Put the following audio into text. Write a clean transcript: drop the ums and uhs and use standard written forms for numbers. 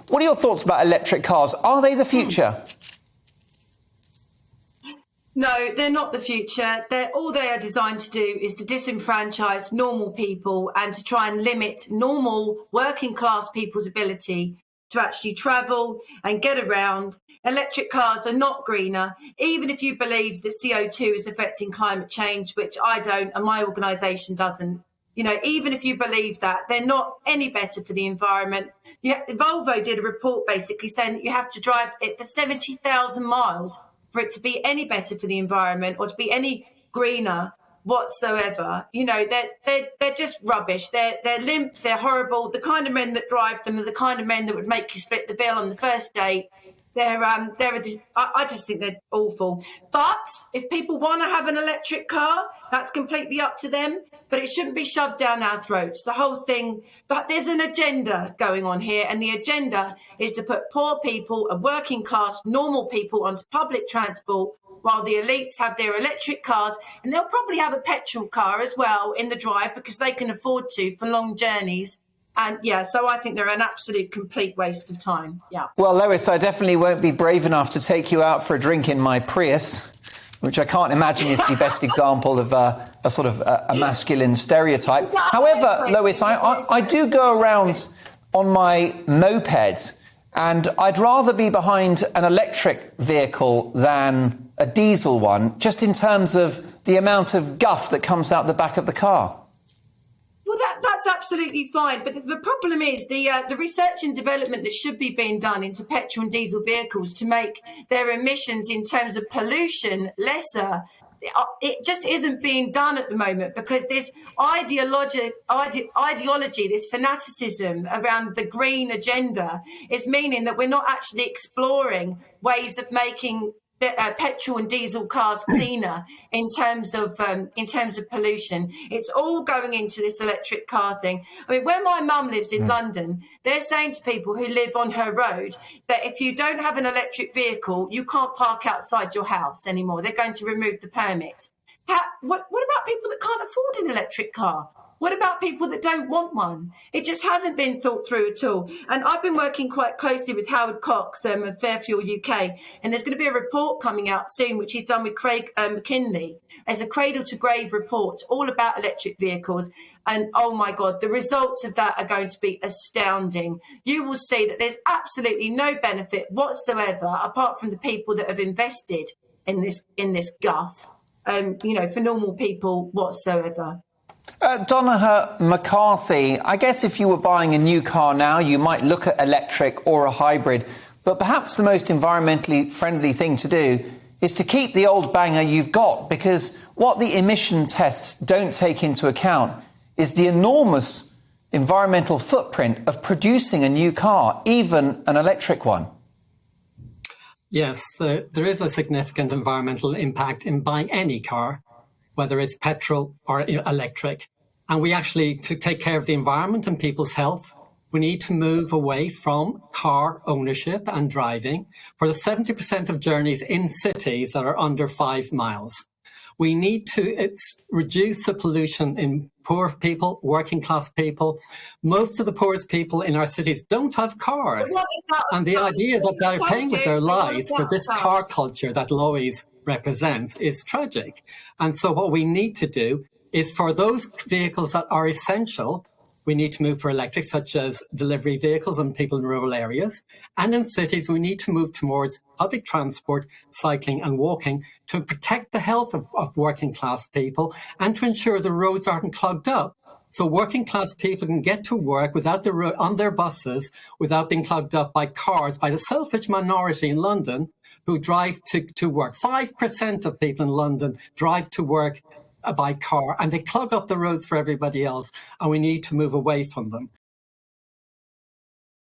What are your thoughts about electric cars? Are they the future? No, they're not the future. All they are designed to do is to disenfranchise normal people and to try and limit normal working class people's ability to actually travel and get around. Electric cars are not greener, even if you believe that CO2 is affecting climate change, which I don't and my organisation doesn't. You know, even if you believe that, they're not any better for the environment. Volvo did a report basically saying that you have to drive it for 70,000 miles for it to be any better for the environment or to be any greener whatsoever. You know, they're just rubbish. They're limp, they're horrible. The kind of men that drive them are the kind of men that would make you split the bill on the first date. I just think they're awful. But if people want to have an electric car, that's completely up to them. But it shouldn't be shoved down our throats. The whole thing, but there's an agenda going on here, and the agenda is to put poor people and working class, normal people onto public transport while the elites have their electric cars, and they'll probably have a petrol car as well in the drive because they can afford to for long journeys. And yeah, so I think they're an absolute complete waste of time. Yeah. Well, Lois, I definitely won't be brave enough to take you out for a drink in my Prius, which I can't imagine is the best example of a sort of a masculine stereotype. However, Lois, I do go around on my moped, and I'd rather be behind an electric vehicle than a diesel one, just in terms of the amount of guff that comes out the back of the car. Well, that's absolutely fine. But the problem is the research and development that should be being done into petrol and diesel vehicles to make their emissions in terms of pollution lesser. It just isn't being done at the moment because this ideology, this fanaticism around the green agenda is meaning that we're not actually exploring ways of making petrol and diesel cars cleaner in terms of pollution. It's all going into this electric car thing. I mean, where my mum lives in London, they're saying to people who live on her road that if you don't have an electric vehicle, you can't park outside your house anymore. They're going to remove the permit. What about people that can't afford an electric car? What about people that don't want one? It just hasn't been thought through at all. And I've been working quite closely with Howard Cox of Fairfuel UK, and there's going to be a report coming out soon, which he's done with Craig McKinley, as a cradle-to-grave report all about electric vehicles. And, oh, my God, the results of that are going to be astounding. You will see that there's absolutely no benefit whatsoever, apart from the people that have invested in this guff, for normal people whatsoever. Donna McCarthy, I guess if you were buying a new car now, you might look at electric or a hybrid, but perhaps the most environmentally friendly thing to do is to keep the old banger you've got, because what the emission tests don't take into account is the enormous environmental footprint of producing a new car, even an electric one. Yes, there is a significant environmental impact in buying any car, whether it's petrol or electric. And we actually, to take care of the environment and people's health, we need to move away from car ownership and driving for the 70% of journeys in cities that are under 5 miles. We need to reduce the pollution in poor people, working class people. Most of the poorest people in our cities don't have cars. And the idea that they're paying with their lives for this car culture that Lois represents is tragic. And so what we need to do is, for those vehicles that are essential, we need to move for electric, such as delivery vehicles and people in rural areas. And in cities, we need to move towards public transport, cycling and walking to protect the health of working class people and to ensure the roads aren't clogged up. So working class people can get to work on their buses without being clogged up by cars, by the selfish minority in London who drive to work. 5% of people in London drive to work by car, and they clog up the roads for everybody else, and we need to move away from them.